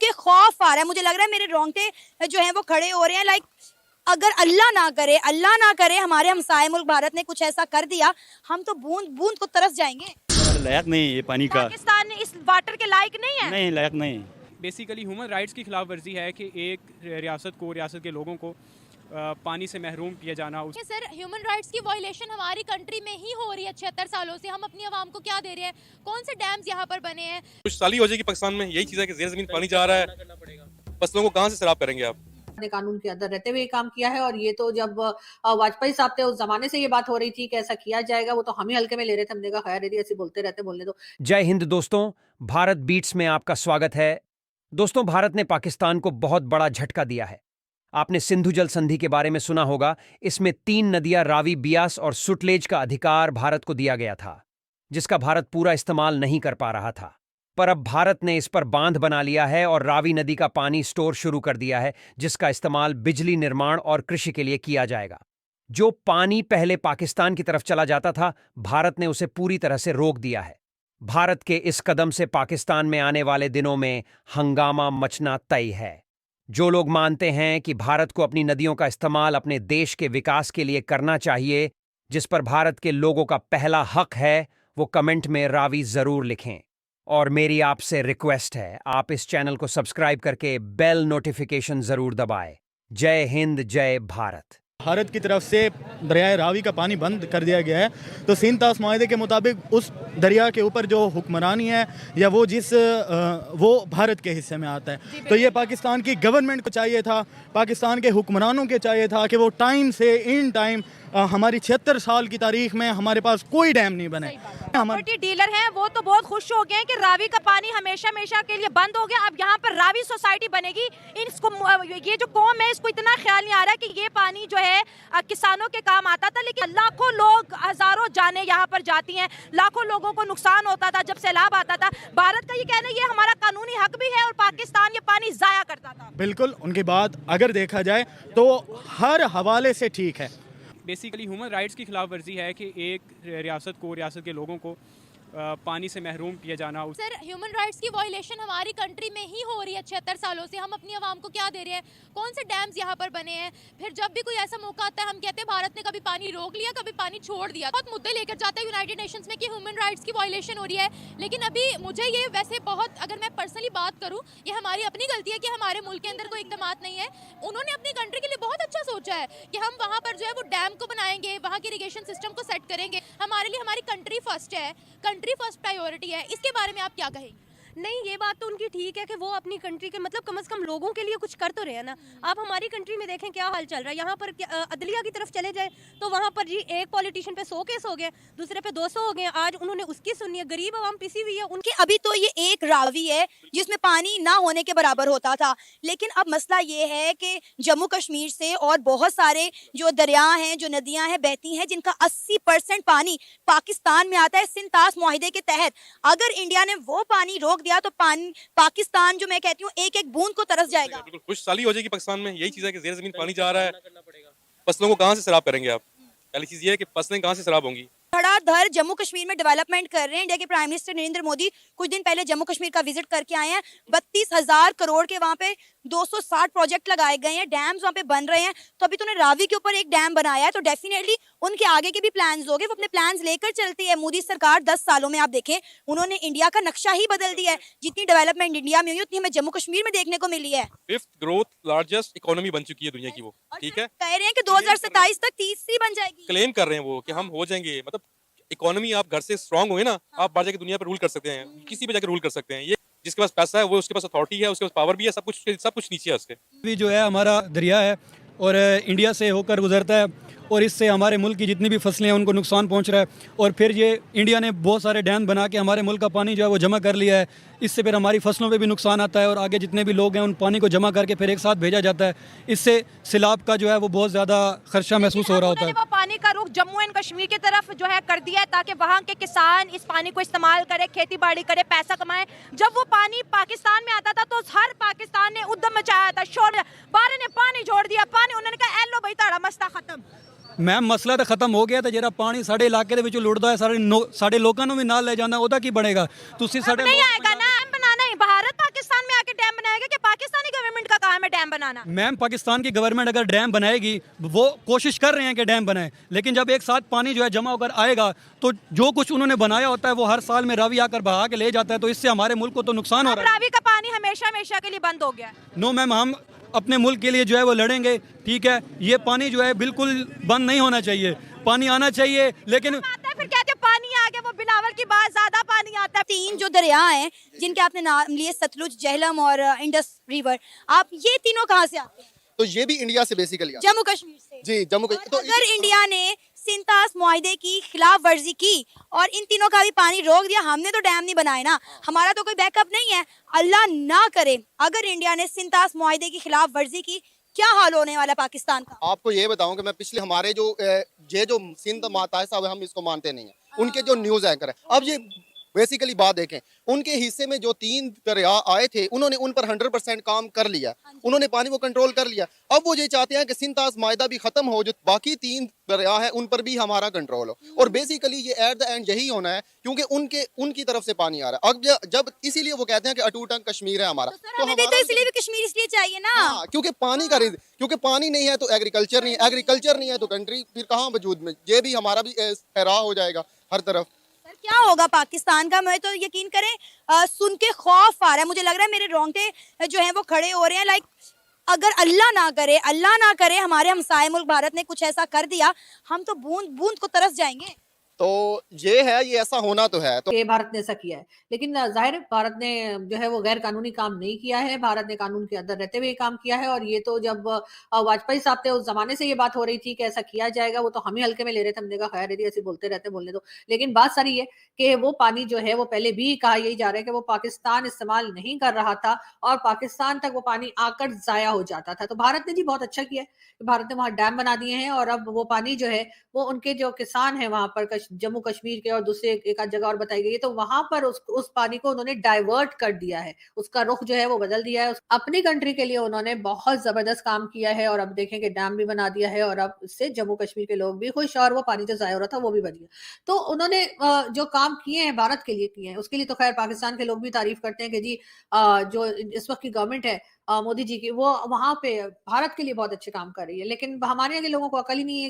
के खौफ आ रहा है, मुझे लग रहा है मेरे रोंगटे जो है वो खड़े हो रहे हैं। लाइक अगर अल्लाह ना करे हमारे हमसाए मुल्क भारत ने कुछ ऐसा कर दिया, हम तो बूंद बूंद को तरस जाएंगे। लायक नहीं ये पानी का। पाकिस्तान इस वाटर के लायक नहीं है। नहीं, लायक नहीं। बेसिकली ह्यूमन राइट्स की खिलाफ वर्जी है कि एक रियासत के लोगों को पानी से महरूम किया जाना। सर, ह्यूमन राइट्स की वायलेशन हमारी कंट्री में ही हो रही है 76 सालों से। हम अपनी आवाम को क्या दे रहे हैं? कौन से डैम्स यहाँ पर बने हैं? कुछ साल ही हो जाएगी पाकिस्तान में, यही चीज़ है कि ज़ेर ज़मीन पानी जा रहा है, फसलों को कहाँ से सैराब करेंगे आप? कानून के अंदर रहते हुए काम किया है। और ये तो जब वाजपेयी साहब थे उस जमाने से ये बात हो रही थी कि ऐसा किया जाएगा, वो तो हम ही हल्के में ले रहे थे। हमने कहा खैर यदि ऐसे बोलते रहते बोलने दो। जय हिंद दोस्तों, भारत बीट्स में आपका स्वागत है। दोस्तों, भारत ने पाकिस्तान को बहुत बड़ा झटका दिया है। आपने सिंधु जल संधि के बारे में सुना होगा। इसमें 3 नदियां रावी, बियास और सुटलेज का अधिकार भारत को दिया गया था, जिसका भारत पूरा इस्तेमाल नहीं कर पा रहा था। पर अब भारत ने इस पर बांध बना लिया है और रावी नदी का पानी स्टोर शुरू कर दिया है, जिसका इस्तेमाल बिजली निर्माण और कृषि के लिए किया जाएगा। जो पानी पहले पाकिस्तान की तरफ चला जाता था, भारत ने उसे पूरी तरह से रोक दिया है। भारत के इस कदम से पाकिस्तान में आने वाले दिनों में हंगामा मचना तय है। जो लोग मानते हैं कि भारत को अपनी नदियों का इस्तेमाल अपने देश के विकास के लिए करना चाहिए, जिस पर भारत के लोगों का पहला हक है, वो कमेंट में रावी जरूर लिखें। और मेरी आपसे रिक्वेस्ट है, आप इस चैनल को सब्सक्राइब करके बेल नोटिफिकेशन जरूर दबाएं। जय हिंद, जय भारत। भारत की तरफ से दरियाए रावी का पानी बंद कर दिया गया है, तो सिंध ताश माहदे के मुताबिक उस दरिया के ऊपर जो हुक्मरानी है या वो भारत के हिस्से में आता है। तो ये पाकिस्तान की गवर्नमेंट को चाहिए था, पाकिस्तान के हुक्मरानों के चाहिए था कि वो टाइम से इन टाइम हमारी 76 साल की तारीख में हमारे पास कोई डैम नहीं बने। प्रॉपर्टी डीलर हैं वो तो बहुत खुश हो गए हैं कि रावी का पानी हमेशा हमेशा के लिए बंद हो गया। अब यहाँ पर रावी सोसाइटी बनेगी। इसको ये जो कौम है, इसको इतना ख्याल नहीं आ रहा कि ये पानी जो है किसानों के काम आता था, लेकिन लाखों लोग, हजारों जाने यहाँ पर जाती हैं, लाखों लोगों को नुकसान होता था जब सैलाब आता था। भारत का ये कहना है ये हमारा कानूनी हक भी है और पाकिस्तान ये पानी जाया करता था। बिल्कुल, उनकी बात अगर देखा जाए तो हर हवाले से ठीक है। बेसिकली ह्यूमन राइट्स की खिलाफ वर्जी है कि एक रियासत के लोगों को पानी से महरूम किया जाना। सर, ह्यूमन राइट्स की वायलेशन हमारी कंट्री में ही हो रही है 76 सालों से। हम अपनी आवाम को क्या दे रहे हैं? कौन से डैम्स यहाँ पर बने हैं? फिर जब भी कोई ऐसा मौका आता है, हम कहते हैं भारत ने कभी पानी रोक लिया, कभी पानी छोड़ दिया। बहुत मुद्दे लेकर जाता है यूनाइटेड नेशंस में कि ह्यूमन राइट्स की वायलेशन हो रही है, लेकिन अभी मुझे ये वैसे बहुत, अगर मैं पर्सनली बात करूँ, ये हमारी अपनी गलती है कि हमारे मुल्क के अंदर कोई इक़दाम नहीं है। उन्होंने अपनी कंट्री के लिए बहुत अच्छा सोचा है कि हम वहाँ पर जो है वो डैम को बनाएंगे, वहाँ के इरिगेशन सिस्टम को सेट करेंगे। हमारे लिए हमारी कंट्री फर्स्ट है, कंट्री फर्स्ट प्रायोरिटी है। इसके बारे में आप क्या कहेंगे? नहीं, ये बात तो उनकी ठीक है कि वो अपनी कंट्री के मतलब कम से कम लोगों के लिए कुछ कर तो रहे हैं ना। आप हमारी कंट्री में देखें क्या हाल चल रहा है। यहाँ पर अदलिया की तरफ चले जाए तो वहाँ पर जी एक पॉलिटिशियन पे 100 केस हो गए, दूसरे पे 200 हो गए। आज उन्होंने उसकी सुनी है, गरीब आवाम पिसी हुई है उनकी। अभी तो ये एक रावी है जिसमें पानी ना होने के बराबर होता था, लेकिन अब मसला ये है कि जम्मू कश्मीर से और बहुत सारे जो दरिया हैं, जो नदियां हैं बहती हैं, जिनका 80% पानी पाकिस्तान में आता है सिंध ताश मुआहिदे के तहत। अगर इंडिया ने वो पानी रोक दिया तो पाकिस्तान, जो मैं कहती हूँ, एक एक बूंद को तरस जाएगा। बिल्कुल, कुछ साल ही हो जाएगी पाकिस्तान में, यही चीज़ है कि ज़ेर ज़मीन पानी जा रहा है, फसलों को कहाँ से सैराब करेंगे आप? पहली चीज़ ये है कि फसलें कहाँ से सैराब होंगी। धड़ाधड़ जम्मू कश्मीर में डेवलपमेंट कर रहे हैं। इंडिया के प्राइम मिनिस्टर नरेंद्र मोदी कुछ दिन पहले जम्मू कश्मीर का विजिट करके आए हैं। 32,000 करोड़ के वहाँ पे 260 प्रोजेक्ट लगाए गए हैं, डैम्स वहाँ पे बन रहे हैं। तो अभी तूने रावी के ऊपर एक डैम बनाया है, तो डेफिनेटली उनके आगे के भी प्लान्स होंगे। वो अपने प्लान्स लेकर चलती है। मोदी सरकार 10 सालों में आप देखें, उन्होंने इंडिया का नक्शा ही बदल दिया है। जितनी डेवलपमेंट इंडिया में हुई उतनी हमें जम्मू कश्मीर में देखने को मिली है। 5th ग्रोथ लार्जेस्ट इकोनॉमी बन चुकी है दुनिया की वो, ठीक है। कह रहे हैं कि 2027 तक तीसरी बन जाएगी। क्लेम कर रहे हैं वो कि हम हो जाएंगे। मतलब इकोनॉमी आप घर से स्ट्रांग हुए ना, आप बाहर जाके दुनिया पर रूल कर सकते हैं, किसी भी जगह रूल कर सकते हैं। ये जिसके पास पैसा है वो, उसके पास अथॉरिटी है, उसके पास पावर भी है, सब कुछ नीचे है उसके। भी जो है हमारा दरिया है और इंडिया से होकर गुजरता है, और इससे हमारे मुल्क की जितनी भी फसलें हैं उनको नुकसान पहुंच रहा है। और फिर ये इंडिया ने बहुत सारे डैम बना के हमारे मुल्क का पानी जो है वो जमा कर लिया है। इससे फिर हमारी फसलों पे भी नुकसान आता है और आगे जितने भी लोग हैं उन पानी को जमा करके फिर एक साथ भेजा जाता है। इससे सैलाब का जो है वो बहुत ज़्यादा खर्चा महसूस हो रहा होता है। वो पानी का रुख जम्मू एंड कश्मीर की तरफ जो है कर दिया है, ताकि वहाँ के किसान इस पानी को इस्तेमाल करे, खेती बाड़ी करे, पैसा कमाए। जब वो पानी पाकिस्तान में आता था तो हर पाकिस्तान ने उद्यम मचाया था, शोर, बारे ने पानी छोड़ दिया। पानी उन्होंने कहा एलो भाई ताड़ा मसला खत्म। मैम मसला तो खत्म हो गया, तो ਜਿਹੜਾ ਪਾਣੀ ਸਾਡੇ ਇਲਾਕੇ ਦੇ ਵਿੱਚ ਲੁੜਦਾ ਹੈ ਸਾਡੇ ਲੋਕਾਂ ਨੂੰ ਵੀ ਨਾਲ ਲੈ ਜਾਂਦਾ, ਉਹਦਾ ਕੀ ਬਣੇਗਾ? ਤੁਸੀਂ ਸਾਡੇ नहीं आएगा ना, डैम बनाना है। भारत पाकिस्तान में आके डैम बनाएगा कि बनाना। मैम, पाकिस्तान की गवर्नमेंट अगर डैम बनाएगी, वो कोशिश कर रहे हैं कि डैम बनाए, लेकिन जब एक साथ पानी जो है जमा होकर आएगा तो जो कुछ उन्होंने बनाया होता है वो हर साल में रावी आकर बहा के ले जाता है, तो इससे हमारे मुल्क को तो नुकसान हो रहा है। रावी का पानी हमेशा हमेशा के लिए बंद हो गया। नो मैम, हम अपने मुल्क के लिए जो है वो लड़ेंगे, ठीक है। ये पानी जो है बिल्कुल बंद नहीं होना चाहिए, पानी आना चाहिए, लेकिन आता है फिर कहते हैं पानी आ गया, वो बिलावल की बात, ज्यादा पानी आता है। 3 जो दरिया हैं जिनके आपने नाम लिए, सतलुज, झेलम और इंडस रिवर, आप ये तीनों कहाँ से आते हैं? तो ये भी इंडिया से बेसिकली जम्मू कश्मीर से। जी, जम्मू कश्मीर। तो अगर इंडिया ने सिंतास मुआहदे की खिलाफ वर्जी की और इन तीनों का भी पानी रोक दिया, हमने तो डैम नहीं बनाए ना, हमारा तो कोई बैकअप नहीं है। अल्लाह ना करे अगर इंडिया ने सिंतास मुआहदे की खिलाफ वर्जी की, क्या हाल होने वाला पाकिस्तान का? आपको ये बताऊं कि मैं पिछले हमारे जो ये जो सिंध माता है साहब, हम इसको मानते नहीं है। उनके जो न्यूज एंकर है, अब ये बेसिकली बात देखें, उनके हिस्से में जो 3 दरिया आए थे, उन्होंने उन पर 100% काम कर लिया, उन्होंने पानी को कंट्रोल कर लिया। अब वो ये चाहते हैं कि सिंतास मायदा भी खत्म हो, जो बाकी 3 दरिया है उन पर भी हमारा कंट्रोल हो। और बेसिकली ये एट द एंड यही होना है, क्योंकि उनकी तरफ से पानी आ रहा है। अब जब इसीलिए वो कहते हैं कि अटूट अंग कश्मीर है हमारा, तो हमें भी तो इसलिए भी कश्मीर इसलिए चाहिए ना। हाँ, क्योंकि पानी का क्योंकि पानी नहीं है तो एग्रीकल्चर नहीं है, एग्रीकल्चर नहीं है तो कंट्री फिर कहाँ वजूद में। ये भी हमारा भी फहराव हो जाएगा हर तरफ। क्या होगा पाकिस्तान का? मैं तो यकीन करें सुन के खौफ आ रहा है, मुझे लग रहा है मेरे रोंगटे जो हैं वो खड़े हो रहे हैं। लाइक अगर अल्लाह ना करे हमारे हमसाए मुल्क भारत ने कुछ ऐसा कर दिया, हम तो बूंद बूंद को तरस जाएंगे। तो ये है, ये ऐसा होना तो है। तो ये भारत ने ऐसा किया है, लेकिन जाहिर है भारत ने जो है वो गैर कानूनी काम नहीं किया है, भारत ने कानून के अंदर रहते हुए काम किया है। और ये तो जब वाजपेयी साहब थे उस जमाने से ये बात हो रही थी कि ऐसा किया जाएगा, वो तो हम ही हल्के में ले रहे थे, हमने कहा खैर यदि ऐसे बोलते रहते बोलने दो। लेकिन बात सारी है कि वो पानी जो है वो पहले भी कहा यही जा रहा है कि वो पाकिस्तान इस्तेमाल नहीं कर रहा था और पाकिस्तान तक वो पानी आकर जाया हो जाता था। तो भारत ने जी बहुत अच्छा किया है, भारत ने वहां डैम बना दिए हैं और अब वो पानी जो है वो उनके जो किसान है वहां पर जम्मू कश्मीर के और दूसरे एक आध जगह और बताई गई है, तो वहां पर उस पानी को उन्होंने डाइवर्ट कर दिया है, उसका रुख जो है वो बदल दिया है। अपनी कंट्री के लिए उन्होंने बहुत जबरदस्त काम किया है और अब देखें कि डैम भी बना दिया है और अब इससे जम्मू कश्मीर के लोग भी खुश और वो पानी जो जाया हो रहा था वो भी बच गया। तो उन्होंने जो काम किए हैं भारत के लिए किए हैं, उसके लिए तो खैर पाकिस्तान के लोग भी तारीफ करते हैं कि जी जो इस वक्त की गवर्नमेंट है मोदी जी की, वो वहां पे भारत के लिए बहुत अच्छे काम कर रही है। लेकिन हमारे यहाँ के लोगों को अकल ही नहीं है।